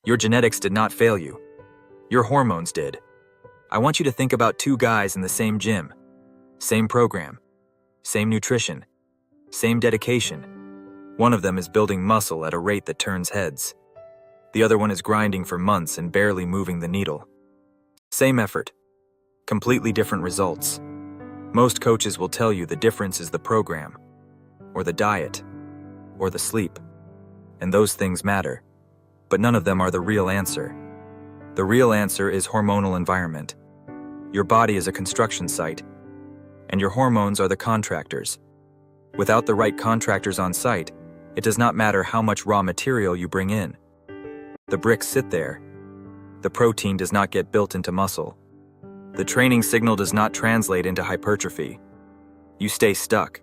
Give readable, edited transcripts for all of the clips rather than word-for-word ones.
Your genetics did not fail you. Your hormones did. I want you to think about two guys in the same gym. Same program. Same nutrition. Same dedication. One of them is building muscle at a rate that turns heads. The other one is grinding for months and barely moving the needle. Same effort. Completely different results. Most coaches will tell you the difference is the program, or the diet, or the sleep. And those things matter. But none of them are the real answer. The real answer is hormonal environment. Your body is a construction site, and your hormones are the contractors. Without the right contractors on site, it does not matter how much raw material you bring in. The bricks sit there. The protein does not get built into muscle. The training signal does not translate into hypertrophy. You stay stuck.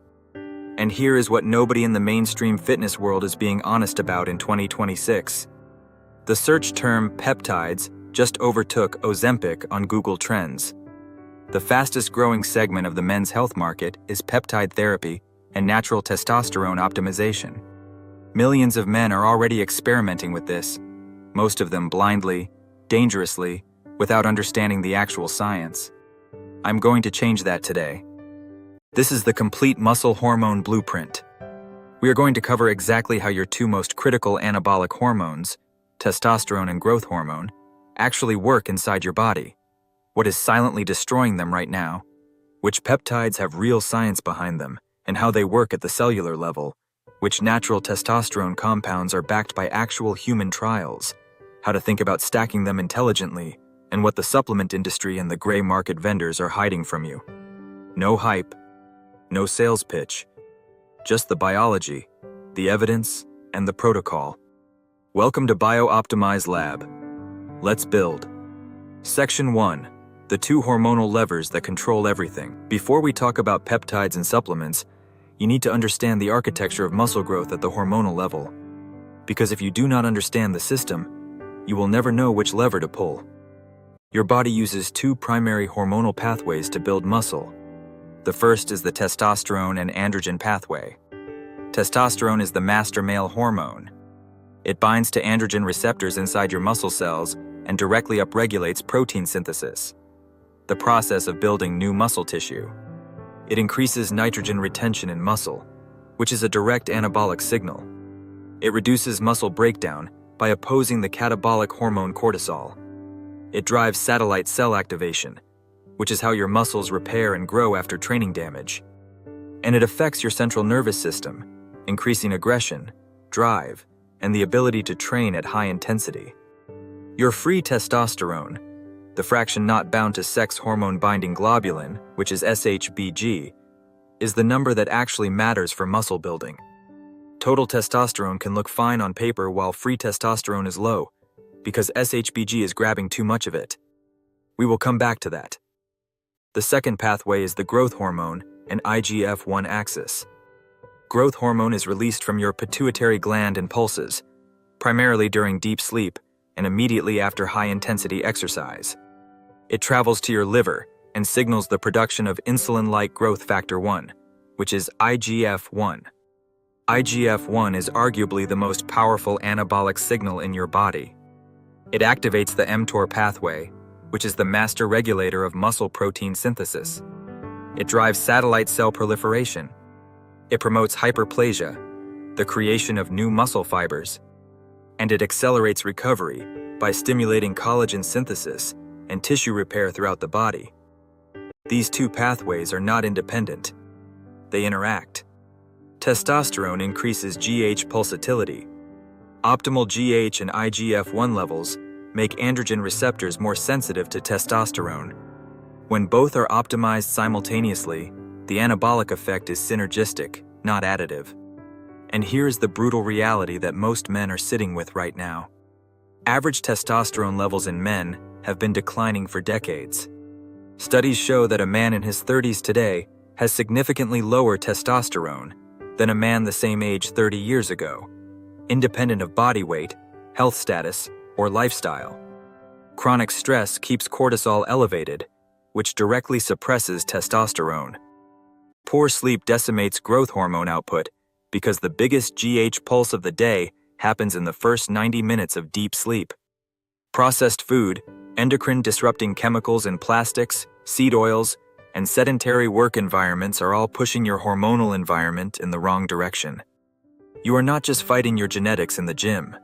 And here is what nobody in the mainstream fitness world is being honest about in 2026. The search term peptides just overtook Ozempic on Google Trends. The fastest growing segment of the men's health market is peptide therapy and natural testosterone optimization. Millions of men are already experimenting with this, most of them blindly, dangerously, without understanding the actual science. I'm going to change that today. This is the complete Muscle Hormone Blueprint. We are going to cover exactly how your two most critical anabolic hormones, testosterone and growth hormone, actually work inside your body, what is silently destroying them right now, which peptides have real science behind them, and how they work at the cellular level, which natural testosterone compounds are backed by actual human trials, how to think about stacking them intelligently, and what the supplement industry and the gray market vendors are hiding from you. No hype, no sales pitch, just the biology, the evidence, and the protocol. Welcome to BioOptimize Lab. Let's build. Section 1. The two hormonal levers that control everything. Before we talk about peptides and supplements, you need to understand the architecture of muscle growth at the hormonal level. Because if you do not understand the system, you will never know which lever to pull. Your body uses two primary hormonal pathways to build muscle. The first is the testosterone and androgen pathway. Testosterone is the master male hormone. It binds to androgen receptors inside your muscle cells and directly upregulates protein synthesis, the process of building new muscle tissue. It increases nitrogen retention in muscle, which is a direct anabolic signal. It reduces muscle breakdown by opposing the catabolic hormone cortisol. It drives satellite cell activation, which is how your muscles repair and grow after training damage. And it affects your central nervous system, increasing aggression, drive, and the ability to train at high intensity. Your free testosterone, the fraction not bound to sex hormone-binding globulin, which is SHBG, is the number that actually matters for muscle building. Total testosterone can look fine on paper while free testosterone is low, because SHBG is grabbing too much of it. We will come back to that. The second pathway is the growth hormone and IGF-1 axis. Growth hormone is released from your pituitary gland in pulses, primarily during deep sleep and immediately after high-intensity exercise. It travels to your liver and signals the production of insulin-like growth factor 1, which is IGF-1. IGF-1 is arguably the most powerful anabolic signal in your body. It activates the mTOR pathway, which is the master regulator of muscle protein synthesis. It drives satellite cell proliferation. It promotes hyperplasia, the creation of new muscle fibers. And it accelerates recovery by stimulating collagen synthesis and tissue repair throughout the body. These two pathways are not independent. They interact. Testosterone increases GH pulsatility. Optimal GH and IGF-1 levels make androgen receptors more sensitive to testosterone. When both are optimized simultaneously, the anabolic effect is synergistic, not additive. And here's the brutal reality that most men are sitting with right now. Average testosterone levels in men have been declining for decades. Studies show that a man in his 30s today has significantly lower testosterone than a man the same age 30 years ago, independent of body weight, health status, or lifestyle. Chronic stress keeps cortisol elevated, which directly suppresses testosterone. Poor sleep decimates growth hormone output because the biggest GH pulse of the day happens in the first 90 minutes of deep sleep. Processed food, endocrine-disrupting chemicals in plastics, seed oils, and sedentary work environments are all pushing your hormonal environment in the wrong direction. You are not just fighting your genetics in the gym.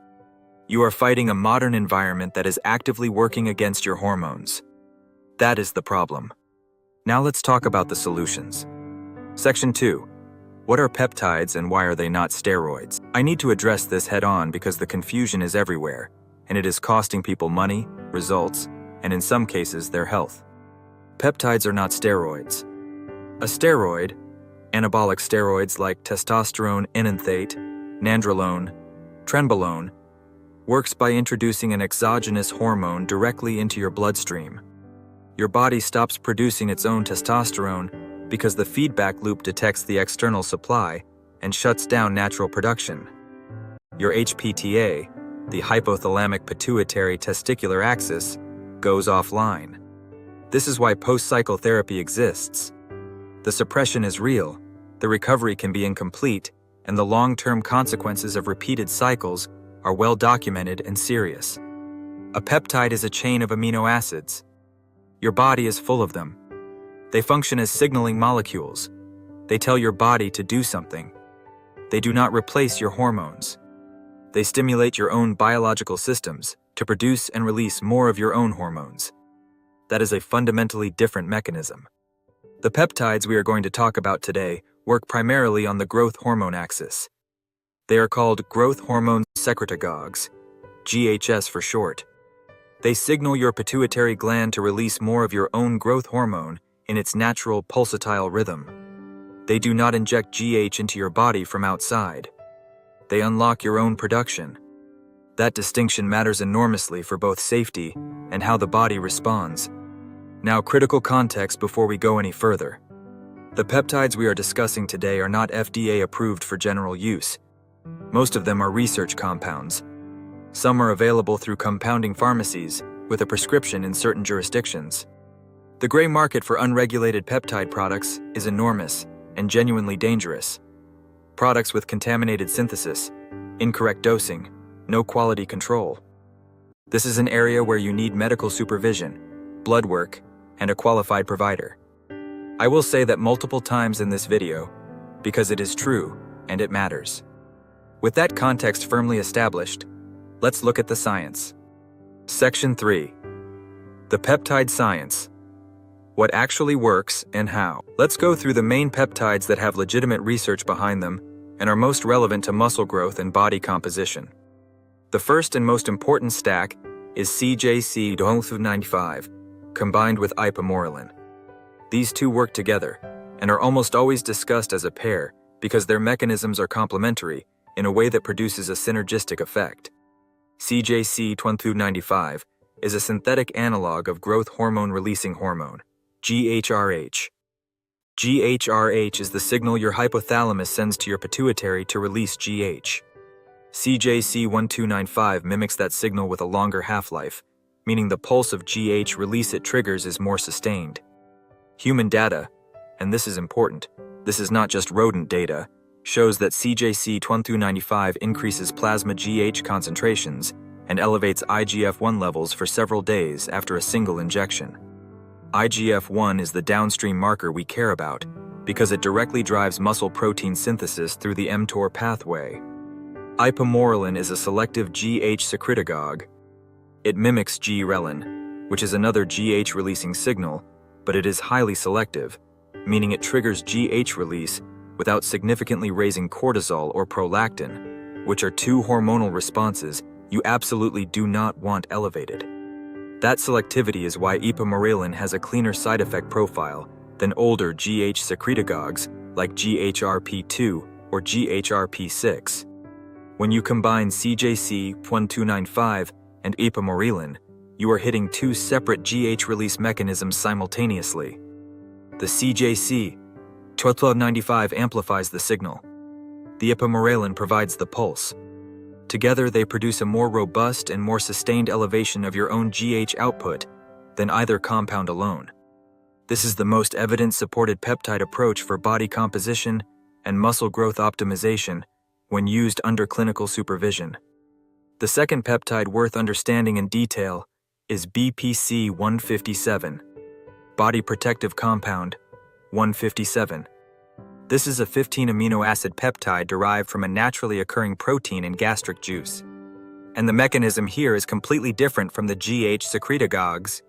You are fighting a modern environment that is actively working against your hormones. That is the problem. Now let's talk about the solutions. Section 2. What are peptides and why are they not steroids? I need to address this head-on because the confusion is everywhere, and it is costing people money, results, and in some cases, their health. Peptides are not steroids. A steroid, anabolic steroids like testosterone enanthate, nandrolone, trenbolone, works by introducing an exogenous hormone directly into your bloodstream. Your body stops producing its own testosterone because the feedback loop detects the external supply and shuts down natural production. Your HPTA, the hypothalamic pituitary testicular axis, goes offline. This is why post-cycle therapy exists. The suppression is real, the recovery can be incomplete, and the long-term consequences of repeated cycles are well documented and serious. A peptide is a chain of amino acids. Your body is full of them. They function as signaling molecules. They tell your body to do something. They do not replace your hormones. They stimulate your own biological systems to produce and release more of your own hormones. That is a fundamentally different mechanism. The peptides we are going to talk about today work primarily on the growth hormone axis. They are called growth hormone secretagogues, GHS for short. They signal your pituitary gland to release more of your own growth hormone in its natural pulsatile rhythm. They do not inject GH into your body from outside. They unlock your own production. That distinction matters enormously for both safety and how the body responds. Now, critical context before we go any further. The peptides we are discussing today are not FDA approved for general use. Most of them are research compounds. Some are available through compounding pharmacies with a prescription in certain jurisdictions. The gray market for unregulated peptide products is enormous and genuinely dangerous. Products with contaminated synthesis, incorrect dosing, no quality control. This is an area where you need medical supervision, blood work, and a qualified provider. I will say that multiple times in this video because it is true and it matters. With that context firmly established, let's look at the science. Section 3. The peptide science. What actually works and how. Let's go through the main peptides that have legitimate research behind them and are most relevant to muscle growth and body composition. The first and most important stack is CJC-1295, combined with Ipamorelin. These two work together and are almost always discussed as a pair because their mechanisms are complementary in a way that produces a synergistic effect. CJC-1295 is a synthetic analog of growth hormone-releasing hormone, GHRH. GHRH is the signal your hypothalamus sends to your pituitary to release GH. CJC-1295 mimics that signal with a longer half-life, meaning the pulse of GH release it triggers is more sustained. Human data, and this is important, this is not just rodent data, shows that CJC-1295 increases plasma GH concentrations and elevates IGF-1 levels for several days after a single injection. IGF-1 is the downstream marker we care about because it directly drives muscle protein synthesis through the mTOR pathway. Ipamorelin is a selective GH secretagogue. It mimics G-relin, which is another GH-releasing signal, but it is highly selective, meaning it triggers GH release without significantly raising cortisol or prolactin, which are two hormonal responses you absolutely do not want elevated. That selectivity is why Ipamorelin has a cleaner side effect profile than older GH secretagogues like GHRP2 or GHRP6. When you combine CJC-1295 and Ipamorelin, you are hitting two separate GH release mechanisms simultaneously. The CJC-1295 amplifies the signal. The Ipamorelin provides the pulse. Together, they produce a more robust and more sustained elevation of your own GH output than either compound alone. This is the most evidence-supported peptide approach for body composition and muscle growth optimization when used under clinical supervision. The second peptide worth understanding in detail is BPC-157, Body Protective Compound 157. This is a 15 amino acid peptide derived from a naturally occurring protein in gastric juice. And the mechanism here is completely different from the GH secretagogues.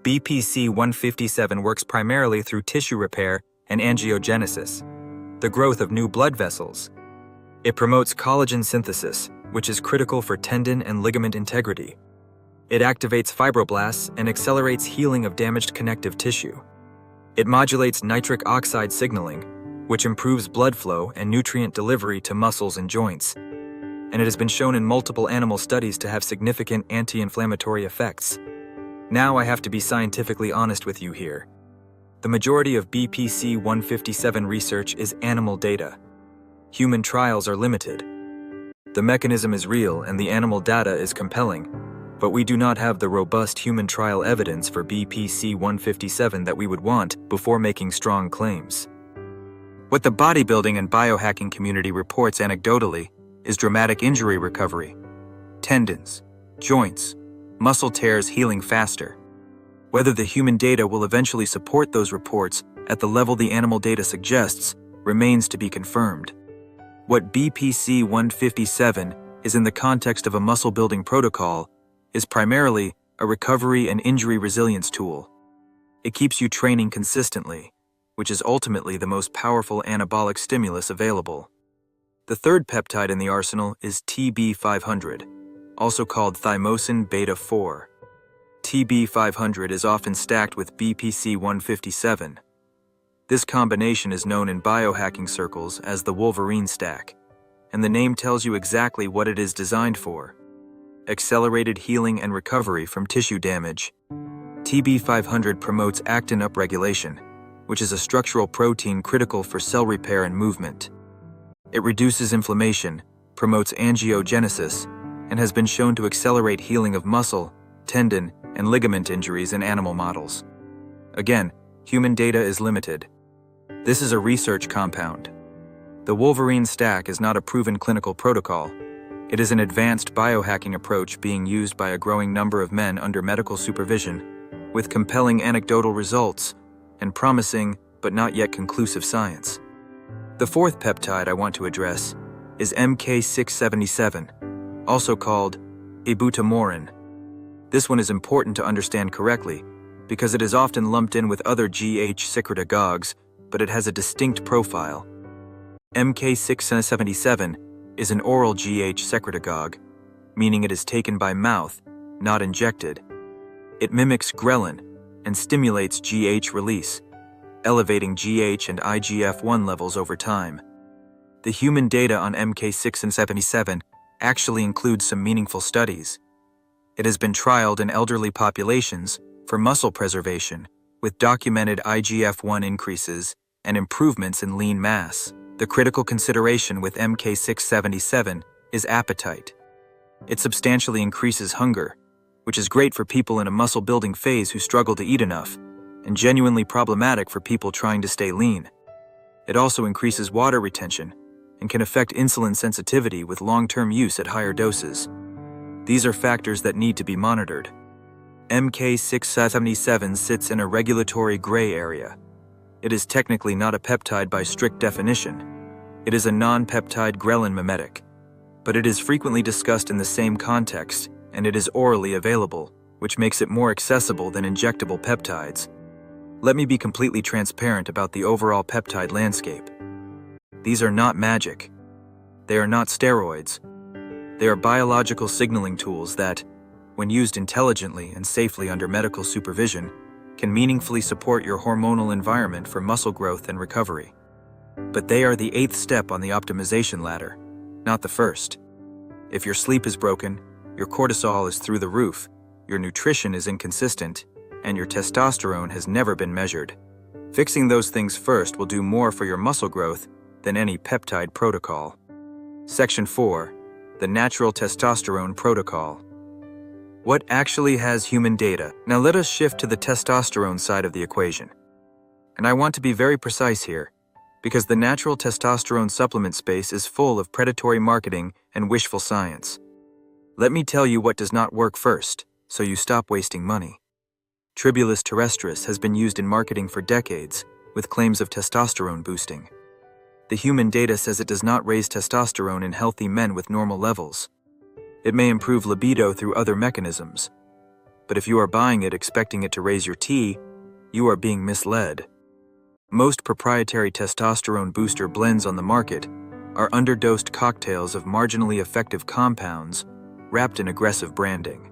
BPC-157 works primarily through tissue repair and angiogenesis, the growth of new blood vessels. It promotes collagen synthesis, which is critical for tendon and ligament integrity. It activates fibroblasts and accelerates healing of damaged connective tissue. It modulates nitric oxide signaling, which improves blood flow and nutrient delivery to muscles and joints. And it has been shown in multiple animal studies to have significant anti-inflammatory effects. Now I have to be scientifically honest with you here. The majority of BPC-157 research is animal data. Human trials are limited. The mechanism is real and the animal data is compelling, but we do not have the robust human trial evidence for BPC-157 that we would want before making strong claims. What the bodybuilding and biohacking community reports anecdotally is dramatic injury recovery, tendons, joints, muscle tears healing faster. Whether the human data will eventually support those reports at the level the animal data suggests remains to be confirmed. What BPC-157 is in the context of a muscle-building protocol is primarily a recovery and injury resilience tool. It keeps you training consistently, which is ultimately the most powerful anabolic stimulus available. The third peptide in the arsenal is TB-500, also called thymosin beta-4. TB-500 is often stacked with BPC-157. This combination is known in biohacking circles as the Wolverine Stack, and the name tells you exactly what it is designed for: accelerated healing and recovery from tissue damage. TB-500 promotes actin upregulation, which is a structural protein critical for cell repair and movement. It reduces inflammation, promotes angiogenesis, and has been shown to accelerate healing of muscle, tendon, and ligament injuries in animal models. Again, human data is limited. This is a research compound. The Wolverine Stack is not a proven clinical protocol. It is an advanced biohacking approach being used by a growing number of men under medical supervision, with compelling anecdotal results and promising but not yet conclusive science. The fourth peptide I want to address is MK677, also called Ipamorelin. This one is important to understand correctly because it is often lumped in with other GH secretagogues, but it has a distinct profile. MK677 is an oral GH secretagogue, meaning it is taken by mouth, not injected. It mimics ghrelin and stimulates GH release, elevating GH and IGF-1 levels over time. The human data on MK677 actually includes some meaningful studies. It has been trialed in elderly populations for muscle preservation, with documented IGF-1 increases and improvements in lean mass. The critical consideration with MK677 is appetite. It substantially increases hunger, which is great for people in a muscle-building phase who struggle to eat enough, and genuinely problematic for people trying to stay lean. It also increases water retention and can affect insulin sensitivity with long-term use at higher doses. These are factors that need to be monitored. MK677 sits in a regulatory gray area. It is technically not a peptide by strict definition. It is a non-peptide ghrelin mimetic, but it is frequently discussed in the same context, and it is orally available, which makes it more accessible than injectable peptides. Let me be completely transparent about the overall peptide landscape. These are not magic. They are not steroids. They are biological signaling tools that, when used intelligently and safely under medical supervision, can meaningfully support your hormonal environment for muscle growth and recovery. But they are the 8th step on the optimization ladder, not the first. If your sleep is broken, your cortisol is through the roof, your nutrition is inconsistent, and your testosterone has never been measured, fixing those things first will do more for your muscle growth than any peptide protocol. Section 4. The Natural Testosterone Protocol. What actually has human data? Now let us shift to the testosterone side of the equation. And I want to be very precise here, because the natural testosterone supplement space is full of predatory marketing and wishful science. Let me tell you what does not work first, so you stop wasting money. Tribulus terrestris has been used in marketing for decades, with claims of testosterone boosting. The human data says it does not raise testosterone in healthy men with normal levels. It may improve libido through other mechanisms, but if you are buying it expecting it to raise your T, you are being misled. Most proprietary testosterone booster blends on the market are underdosed cocktails of marginally effective compounds wrapped in aggressive branding.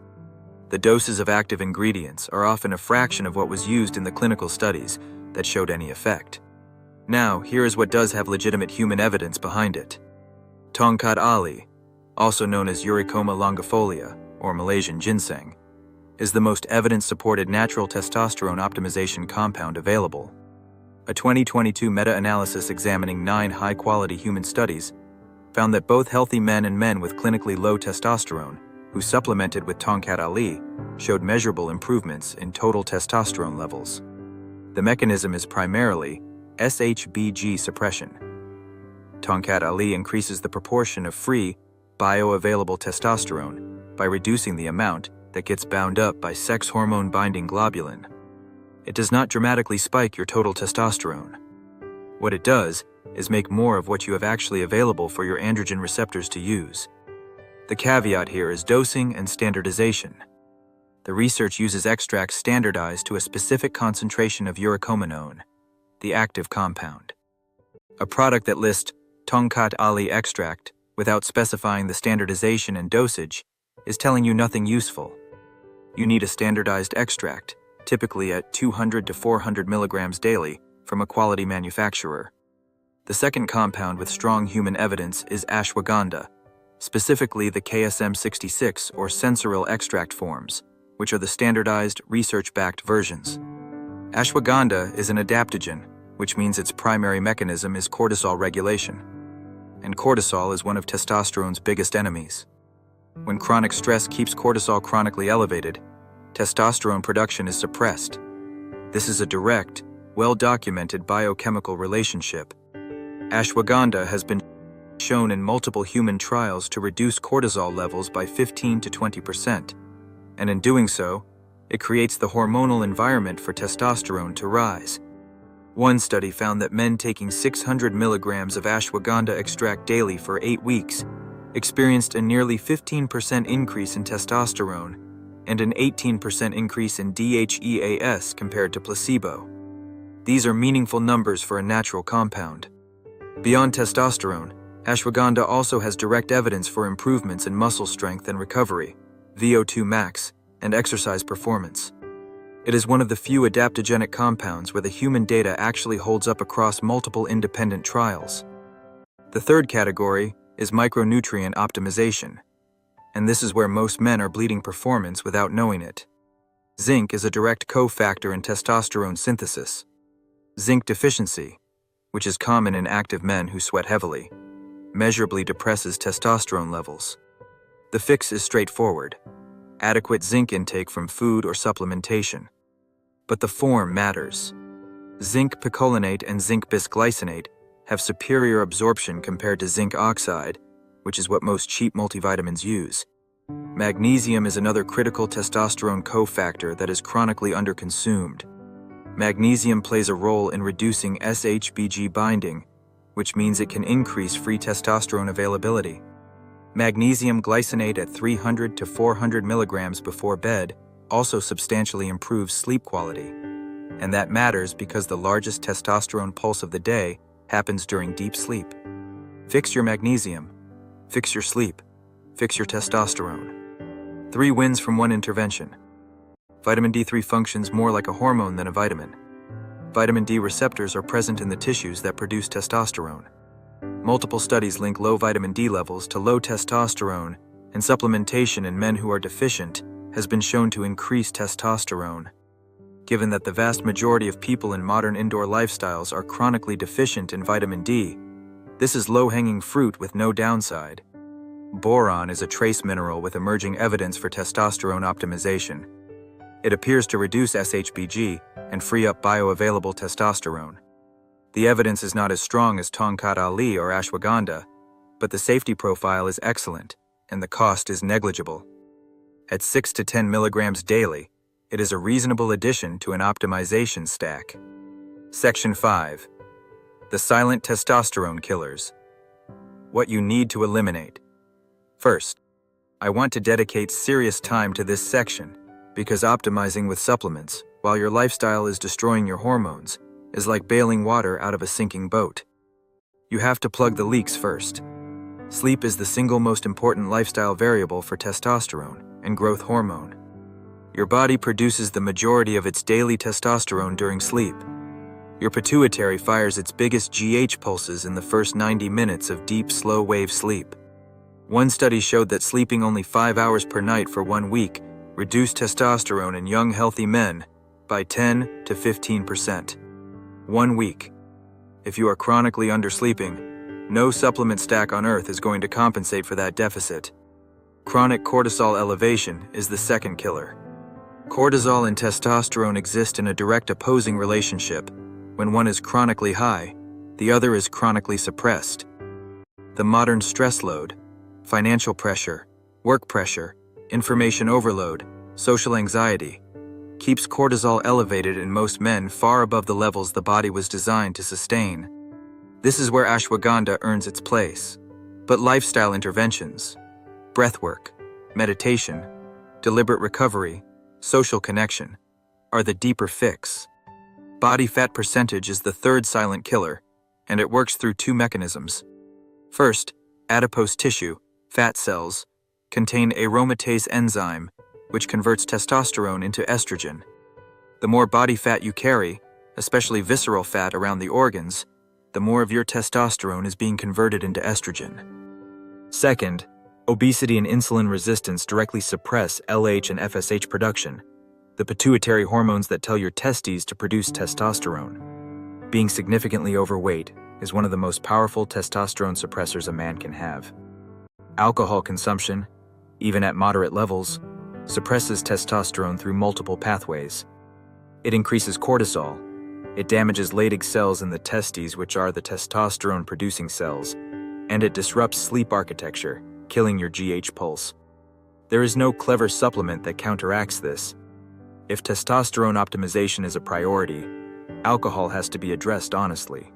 The doses of active ingredients are often a fraction of what was used in the clinical studies that showed any effect. Now, here is what does have legitimate human evidence behind it. Tongkat Ali, also known as Eurycoma longifolia, or Malaysian ginseng, is the most evidence-supported natural testosterone optimization compound available. A 2022 meta-analysis examining 9 high-quality human studies found that both healthy men and men with clinically low testosterone who supplemented with Tongkat Ali showed measurable improvements in total testosterone levels. The mechanism is primarily SHBG suppression. Tongkat Ali increases the proportion of free, bioavailable testosterone by reducing the amount that gets bound up by sex hormone-binding globulin. It does not dramatically spike your total testosterone. What it does is make more of what you have actually available for your androgen receptors to use. The caveat here is dosing and standardization. The research uses extracts standardized to a specific concentration of urocomanone, the active compound. A product that lists Tongkat Ali extract without specifying the standardization and dosage is telling you nothing useful. You need a standardized extract, typically at 200 to 400 milligrams daily, from a quality manufacturer. The second compound with strong human evidence is ashwagandha, specifically the KSM-66 or sensoril extract forms, which are the standardized, research-backed versions. Ashwagandha is an adaptogen, which means its primary mechanism is cortisol regulation. And cortisol is one of testosterone's biggest enemies. When chronic stress keeps cortisol chronically elevated, testosterone production is suppressed. This is a direct, well-documented biochemical relationship. Ashwagandha has been shown in multiple human trials to reduce cortisol levels by 15 to 20%, and in doing so, it creates the hormonal environment for testosterone to rise. One study found that men taking 600 milligrams of ashwagandha extract daily for 8 weeks experienced a nearly 15% increase in testosterone and an 18% increase in DHEAS compared to placebo. These are meaningful numbers for a natural compound. Beyond testosterone, ashwagandha also has direct evidence for improvements in muscle strength and recovery, VO2 max, and exercise performance. It is one of the few adaptogenic compounds where the human data actually holds up across multiple independent trials. The third category is micronutrient optimization, and this is where most men are bleeding performance without knowing it. Zinc is a direct cofactor in testosterone synthesis. Zinc deficiency, which is common in active men who sweat heavily, measurably depresses testosterone levels. The fix is straightforward: adequate zinc intake from food or supplementation. But the form matters. Zinc picolinate and zinc bisglycinate have superior absorption compared to zinc oxide, which is what most cheap multivitamins use. Magnesium is another critical testosterone cofactor that is chronically underconsumed. Magnesium plays a role in reducing SHBG binding, which means it can increase free testosterone availability. Magnesium glycinate at 300 to 400 milligrams before bed also substantially improves sleep quality. And that matters because the largest testosterone pulse of the day happens during deep sleep. Fix your magnesium. Fix your sleep. Fix your testosterone. 3 wins from 1 intervention. Vitamin D3 functions more like a hormone than a vitamin. Vitamin D receptors are present in the tissues that produce testosterone. Multiple studies link low vitamin D levels to low testosterone, and supplementation in men who are deficient has been shown to increase testosterone. Given that the vast majority of people in modern indoor lifestyles are chronically deficient in vitamin D, this is low-hanging fruit with no downside. Boron is a trace mineral with emerging evidence for testosterone optimization. It appears to reduce SHBG and free up bioavailable testosterone. The evidence is not as strong as Tongkat Ali or ashwagandha, but the safety profile is excellent, and the cost is negligible. At 6 to 10 milligrams daily, it is a reasonable addition to an optimization stack. Section 5. The silent testosterone killers. What you need to eliminate. First, I want to dedicate serious time to this section because optimizing with supplements while your lifestyle is destroying your hormones is like bailing water out of a sinking boat. You have to plug the leaks first. Sleep is the single most important lifestyle variable for testosterone and growth hormone. Your body produces the majority of its daily testosterone during sleep. Your pituitary fires its biggest GH pulses in the first 90 minutes of deep, slow-wave sleep. One study showed that sleeping only 5 hours per night for 1 week reduced testosterone in young, healthy men by 10 to 15%. 1 week. If you are chronically undersleeping, no supplement stack on earth is going to compensate for that deficit. Chronic cortisol elevation is the second killer. Cortisol and testosterone exist in a direct opposing relationship. When one is chronically high, the other is chronically suppressed. The modern stress load, financial pressure, work pressure, information overload, social anxiety, keeps cortisol elevated in most men far above the levels the body was designed to sustain. This is where ashwagandha earns its place. But lifestyle interventions, breathwork, meditation, deliberate recovery, social connection, are the deeper fix. Body fat percentage is the third silent killer, and it works through 2 mechanisms. First, adipose tissue, fat cells, contain aromatase enzyme, which converts testosterone into estrogen. The more body fat you carry, especially visceral fat around the organs, the more of your testosterone is being converted into estrogen. Second, obesity and insulin resistance directly suppress LH and FSH production, the pituitary hormones that tell your testes to produce testosterone. Being significantly overweight is one of the most powerful testosterone suppressors a man can have. Alcohol consumption, even at moderate levels, suppresses testosterone through multiple pathways. It increases cortisol. It damages Leydig cells in the testes, which are the testosterone-producing cells, and it disrupts sleep architecture, killing your GH pulse. There is no clever supplement that counteracts this. If testosterone optimization is a priority, alcohol has to be addressed honestly.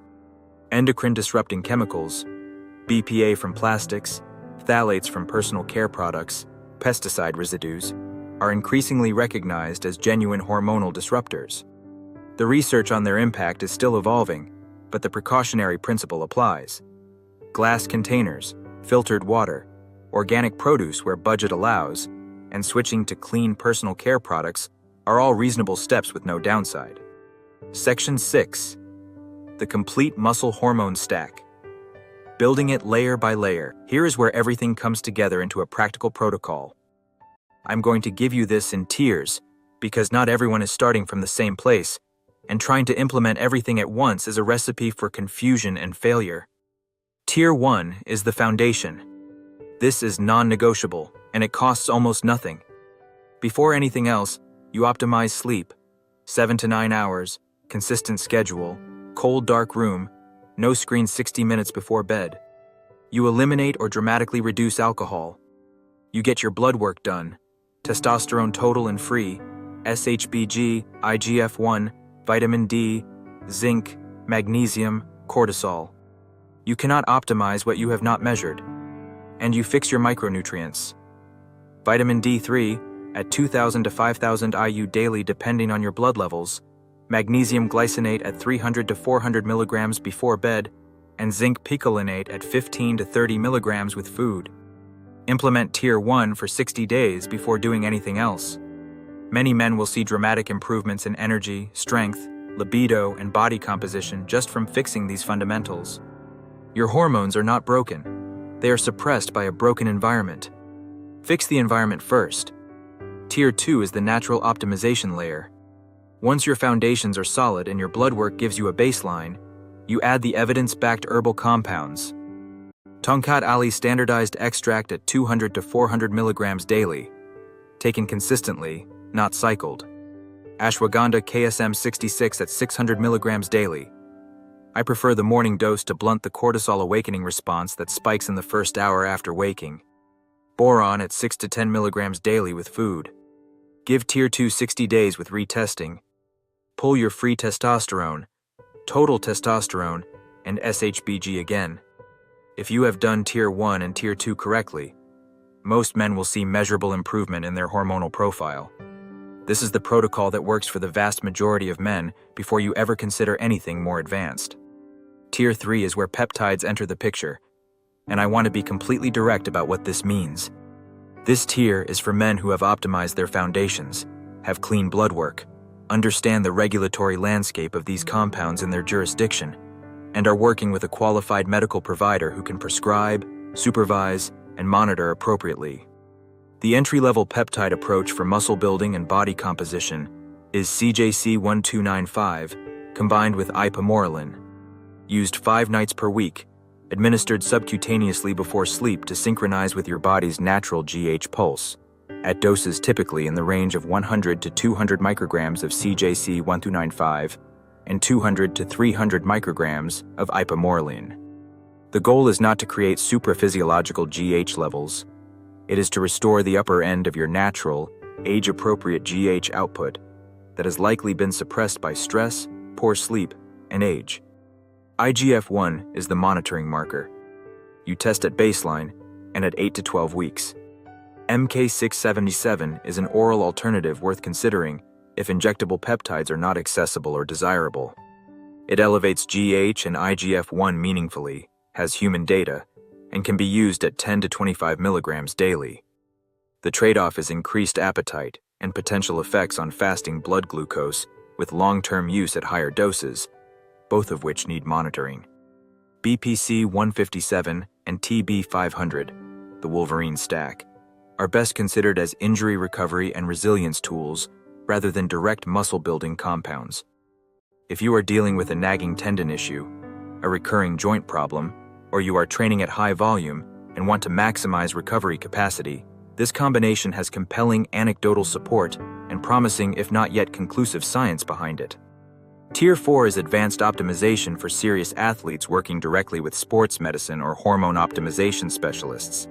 Endocrine-disrupting chemicals, BPA from plastics, phthalates from personal care products, pesticide residues, are increasingly recognized as genuine hormonal disruptors. The research on their impact is still evolving, but the precautionary principle applies. Glass containers, filtered water, organic produce where budget allows, and switching to clean personal care products are all reasonable steps with no downside. Section 6. The complete muscle hormone stack. Building it layer by layer. Here is where everything comes together into a practical protocol. I'm going to give you this in tiers, because not everyone is starting from the same place, and trying to implement everything at once is a recipe for confusion and failure. Tier 1 is the foundation. This is non-negotiable, and it costs almost nothing. Before anything else, you optimize sleep, 7 to 9 hours, consistent schedule, cold dark room, no screen 60 minutes before bed. You eliminate or dramatically reduce alcohol. You get your blood work done, testosterone total and free, SHBG, IGF-1, vitamin D, zinc, magnesium, cortisol. You cannot optimize what you have not measured. And you fix your micronutrients. Vitamin D3 at 2,000 to 5,000 IU daily depending on your blood levels, magnesium glycinate at 300 to 400 milligrams before bed, and zinc picolinate at 15 to 30 milligrams with food. Implement Tier 1 for 60 days before doing anything else. Many men will see dramatic improvements in energy, strength, libido, and body composition just from fixing these fundamentals. Your hormones are not broken. They are suppressed by a broken environment. Fix the environment first. Tier 2 is the natural optimization layer. Once your foundations are solid and your blood work gives you a baseline, you add the evidence-backed herbal compounds. Tongkat Ali standardized extract at 200 to 400 milligrams daily, taken consistently, not cycled. Ashwagandha KSM-66 at 600 milligrams daily. I prefer the morning dose to blunt the cortisol awakening response that spikes in the first hour after waking. Boron at 6 to 10 milligrams daily with food. Give Tier 2 60 days with retesting. Pull your free testosterone, total testosterone, and SHBG again. If you have done Tier 1 and Tier 2 correctly, most men will see measurable improvement in their hormonal profile. This is the protocol that works for the vast majority of men before you ever consider anything more advanced. Tier 3 is where peptides enter the picture, and I want to be completely direct about what this means. This tier is for men who have optimized their foundations, have clean blood work, understand the regulatory landscape of these compounds in their jurisdiction, and are working with a qualified medical provider who can prescribe, supervise, and monitor appropriately. The entry-level peptide approach for muscle building and body composition is CJC-1295 combined with Ipamorelin, used 5 nights per week, administered subcutaneously before sleep to synchronize with your body's natural GH pulse, at doses typically in the range of 100 to 200 micrograms of CJC-1295 and 200 to 300 micrograms of Ipamorelin. The goal is not to create supraphysiological GH levels. It is to restore the upper end of your natural, age-appropriate GH output that has likely been suppressed by stress, poor sleep, and age. IGF-1 is the monitoring marker. You test at baseline and at 8 to 12 weeks. MK677 is an oral alternative worth considering if injectable peptides are not accessible or desirable. It elevates GH and IGF-1 meaningfully, has human data, and can be used at 10 to 25 milligrams daily. The trade-off is increased appetite and potential effects on fasting blood glucose with long-term use at higher doses, both of which need monitoring. BPC-157 and TB-500, the Wolverine Stack, are best considered as injury recovery and resilience tools rather than direct muscle-building compounds. If you are dealing with a nagging tendon issue, a recurring joint problem, or you are training at high volume and want to maximize recovery capacity, this combination has compelling anecdotal support and promising, if not yet conclusive, science behind it. Tier 4 is advanced optimization for serious athletes working directly with sports medicine or hormone optimization specialists.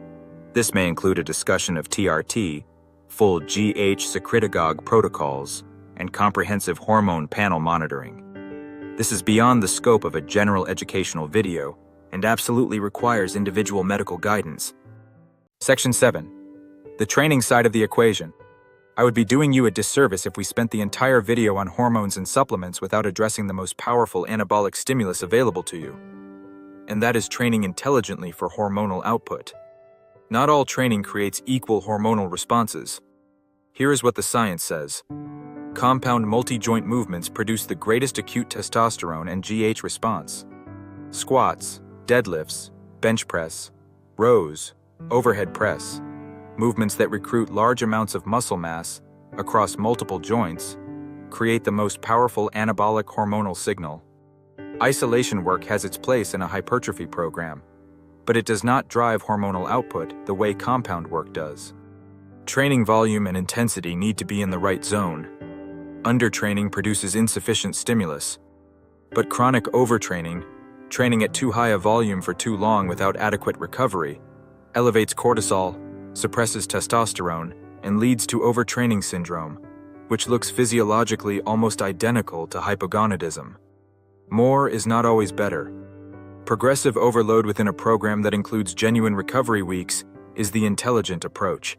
This may include a discussion of TRT, full GH secretagogue protocols, and comprehensive hormone panel monitoring. This is beyond the scope of a general educational video and absolutely requires individual medical guidance. Section 7. The training side of the equation. I would be doing you a disservice if we spent the entire video on hormones and supplements without addressing the most powerful anabolic stimulus available to you, and that is training intelligently for hormonal output. Not all training creates equal hormonal responses. Here is what the science says. Compound multi-joint movements produce the greatest acute testosterone and GH response. Squats, deadlifts, bench press, rows, overhead press, movements that recruit large amounts of muscle mass across multiple joints, create the most powerful anabolic hormonal signal. Isolation work has its place in a hypertrophy program, but it does not drive hormonal output the way compound work does. Training volume and intensity need to be in the right zone. Undertraining produces insufficient stimulus, but chronic overtraining, training at too high a volume for too long without adequate recovery, elevates cortisol, suppresses testosterone, and leads to overtraining syndrome, which looks physiologically almost identical to hypogonadism. More is not always better. Progressive overload within a program that includes genuine recovery weeks is the intelligent approach.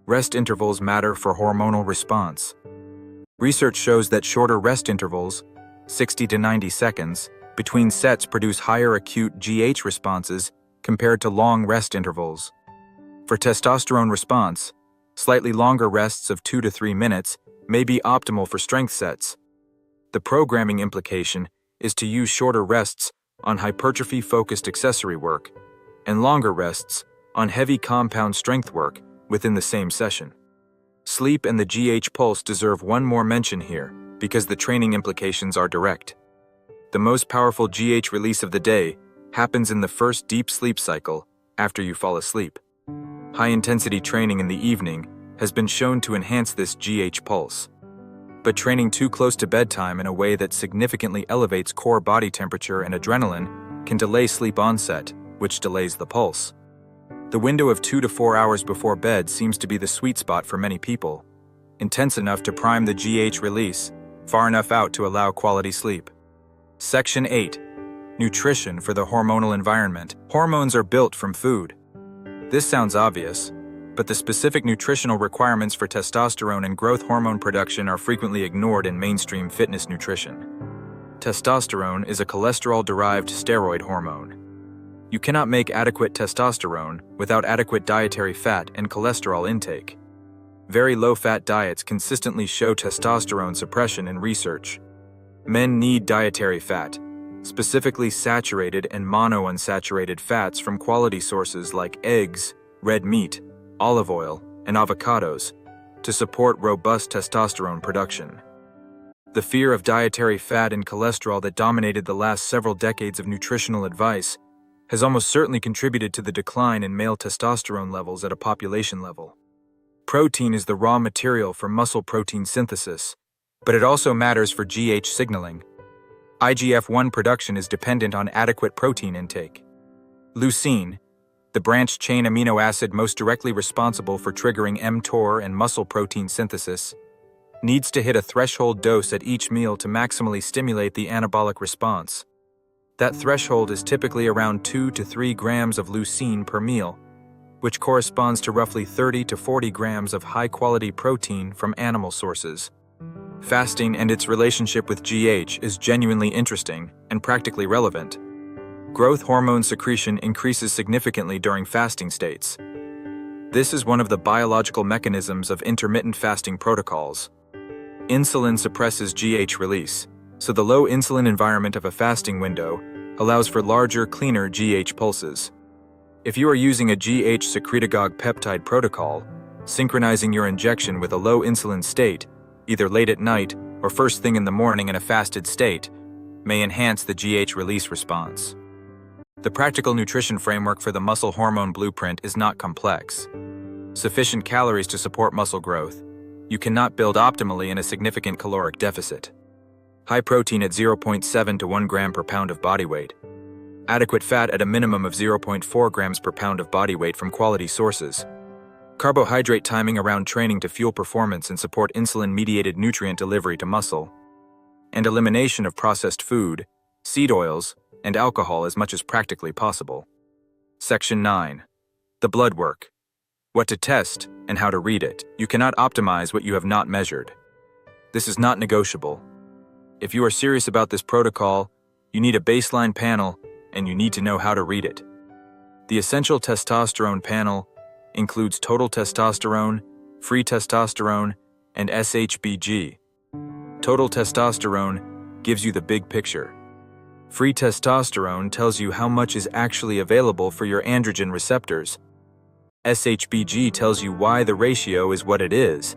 Rest intervals matter for hormonal response. Research shows that shorter rest intervals, 60 to 90 seconds, between sets produce higher acute GH responses compared to long rest intervals. For testosterone response, slightly longer rests of 2 to 3 minutes may be optimal for strength sets. The programming implication is to use shorter rests on hypertrophy-focused accessory work and longer rests on heavy compound strength work within the same session. Sleep and the GH pulse deserve one more mention here because the training implications are direct. The most powerful GH release of the day happens in the first deep sleep cycle after you fall asleep. High-intensity training in the evening has been shown to enhance this GH pulse. But training too close to bedtime in a way that significantly elevates core body temperature and adrenaline can delay sleep onset, which delays the pulse. The window of 2 to 4 hours before bed seems to be the sweet spot for many people, intense enough to prime the GH release, far enough out to allow quality sleep. Section 8. Nutrition for the hormonal environment. Hormones are built from food. This sounds obvious, but the specific nutritional requirements for testosterone and growth hormone production are frequently ignored in mainstream fitness nutrition. Testosterone is a cholesterol-derived steroid hormone. You cannot make adequate testosterone without adequate dietary fat and cholesterol intake. Very low-fat diets consistently show testosterone suppression in research. Men need dietary fat, specifically saturated and monounsaturated fats from quality sources like eggs, red meat, olive oil, and avocados, to support robust testosterone production. The fear of dietary fat and cholesterol that dominated the last several decades of nutritional advice has almost certainly contributed to the decline in male testosterone levels at a population level. Protein is the raw material for muscle protein synthesis, but it also matters for GH signaling. IGF-1 production is dependent on adequate protein intake. Leucine, the branched-chain amino acid most directly responsible for triggering mTOR and muscle protein synthesis, needs to hit a threshold dose at each meal to maximally stimulate the anabolic response. That threshold is typically around 2 to 3 grams of leucine per meal, which corresponds to roughly 30 to 40 grams of high-quality protein from animal sources. Fasting and its relationship with GH is genuinely interesting and practically relevant. Growth hormone secretion increases significantly during fasting states. This is one of the biological mechanisms of intermittent fasting protocols. Insulin suppresses GH release, so the low insulin environment of a fasting window allows for larger, cleaner GH pulses. If you are using a GH secretagogue peptide protocol, synchronizing your injection with a low insulin state, either late at night or first thing in the morning in a fasted state, may enhance the GH release response. The practical nutrition framework for the Muscle Hormone Blueprint is not complex. Sufficient calories to support muscle growth. You cannot build optimally in a significant caloric deficit. High protein at 0.7 to 1 gram per pound of body weight. Adequate fat at a minimum of 0.4 grams per pound of body weight from quality sources. Carbohydrate timing around training to fuel performance and support insulin-mediated nutrient delivery to muscle. And elimination of processed food, seed oils, and alcohol as much as practically possible. Section 9. The blood work. What to test and how to read it. You cannot optimize what you have not measured. This is not negotiable. If you are serious about this protocol, you need a baseline panel and you need to know how to read it. The essential testosterone panel includes total testosterone, free testosterone, and SHBG. Total testosterone gives you the big picture. Free testosterone tells you how much is actually available for your androgen receptors. SHBG tells you why the ratio is what it is.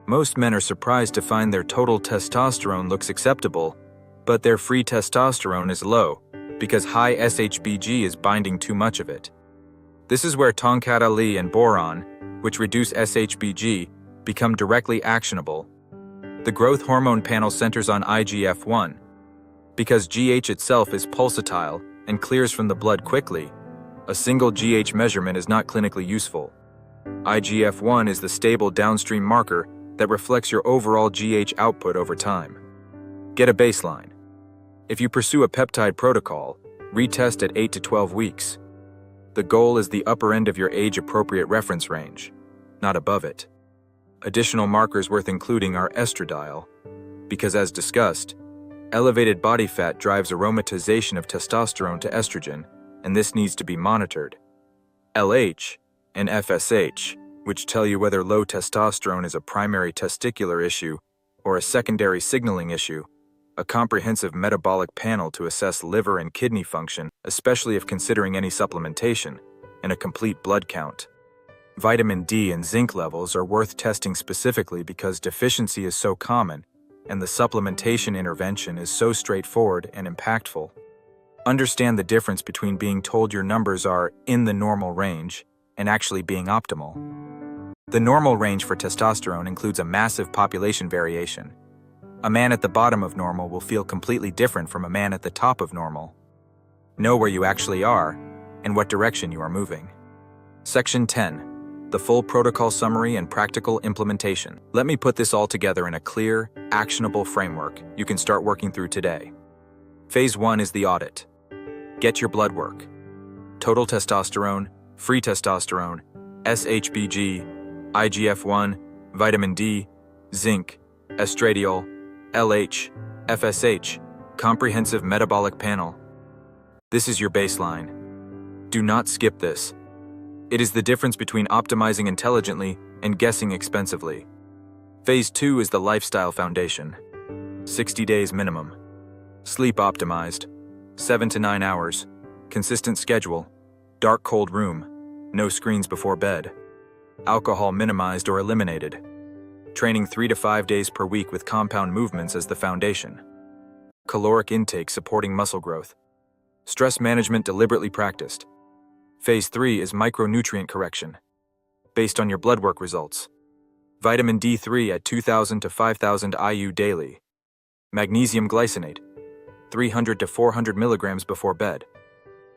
Most men are surprised to find their total testosterone looks acceptable, but their free testosterone is low, because high SHBG is binding too much of it. This is where Tongkat Ali and boron, which reduce SHBG, become directly actionable. The growth hormone panel centers on IGF-1. Because GH itself is pulsatile and clears from the blood quickly, a single GH measurement is not clinically useful. IGF-1 is the stable downstream marker that reflects your overall GH output over time. Get a baseline. If you pursue a peptide protocol, retest at 8 to 12 weeks. The goal is the upper end of your age-appropriate reference range, not above it. Additional markers worth including are estradiol, because as discussed, elevated body fat drives aromatization of testosterone to estrogen, and this needs to be monitored. LH and FSH, which tell you whether low testosterone is a primary testicular issue or a secondary signaling issue, a comprehensive metabolic panel to assess liver and kidney function, especially if considering any supplementation, and a complete blood count. Vitamin D and zinc levels are worth testing specifically because deficiency is so common, and the supplementation intervention is so straightforward and impactful. Understand the difference between being told your numbers are in the normal range and actually being optimal. The normal range for testosterone includes a massive population variation. A man at the bottom of normal will feel completely different from a man at the top of normal. Know where you actually are and what direction you are moving. Section 10. The full protocol summary and practical implementation. Let me put this all together in a clear, actionable framework you can start working through today. Phase 1 is the audit. Get your blood work. Total testosterone, free testosterone, SHBG, IGF-1, vitamin D, zinc, estradiol, LH, FSH, comprehensive metabolic panel. This is your baseline. Do not skip this. It is the difference between optimizing intelligently and guessing expensively. Phase 2 is the lifestyle foundation. 60 days minimum. Sleep optimized. 7 to 9 hours. Consistent schedule. Dark cold room. No screens before bed. Alcohol minimized or eliminated. Training 3 to 5 days per week with compound movements as the foundation. Caloric intake supporting muscle growth. Stress management deliberately practiced. Phase 3 is micronutrient correction, based on your blood work results. Vitamin D3 at 2,000 to 5,000 IU daily. Magnesium glycinate, 300 to 400 milligrams before bed.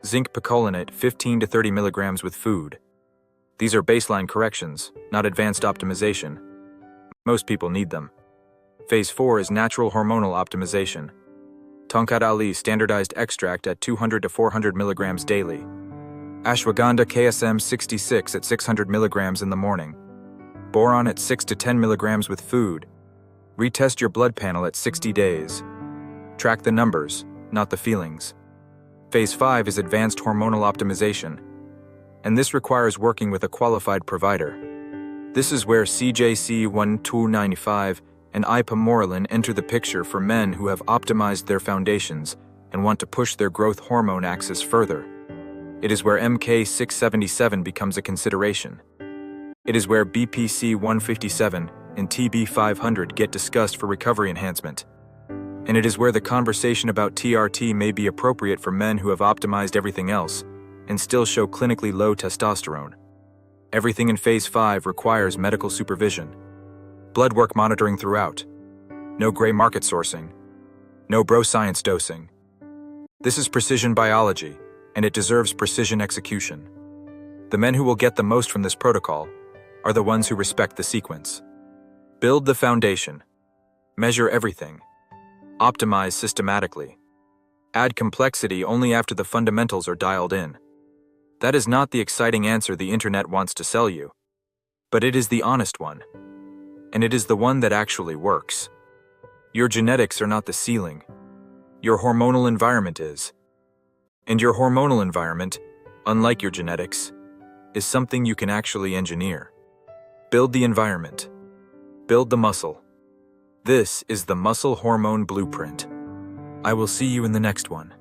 Zinc picolinate, 15 to 30 milligrams with food. These are baseline corrections, not advanced optimization. Most people need them. Phase 4 is natural hormonal optimization. Tongkat Ali standardized extract at 200 to 400 milligrams daily. Ashwagandha KSM 66 at 600 milligrams in the morning. Boron at 6 to 10 milligrams with food. Retest your blood panel at 60 days. Track the numbers, not the feelings. Phase 5 is advanced hormonal optimization, and this requires working with a qualified provider. This is where CJC-1295 and Ipamorelin enter the picture for men who have optimized their foundations and want to push their growth hormone axis further. It is where MK677 becomes a consideration. It is where BPC-157 and TB-500 get discussed for recovery enhancement. And it is where the conversation about TRT may be appropriate for men who have optimized everything else and still show clinically low testosterone. Everything in Phase 5 requires medical supervision. Blood work monitoring throughout. No gray market sourcing. No bro science dosing. This is precision biology, and it deserves precision execution. The men who will get the most from this protocol are the ones who respect the sequence. Build the foundation. Measure everything. Optimize systematically. Add complexity only after the fundamentals are dialed in. That is not the exciting answer the internet wants to sell you, but it is the honest one, and it is the one that actually works. Your genetics are not the ceiling. Your hormonal environment is. And your hormonal environment, unlike your genetics, is something you can actually engineer. Build the environment. Build the muscle. This is the Muscle Hormone Blueprint. I will see you in the next one.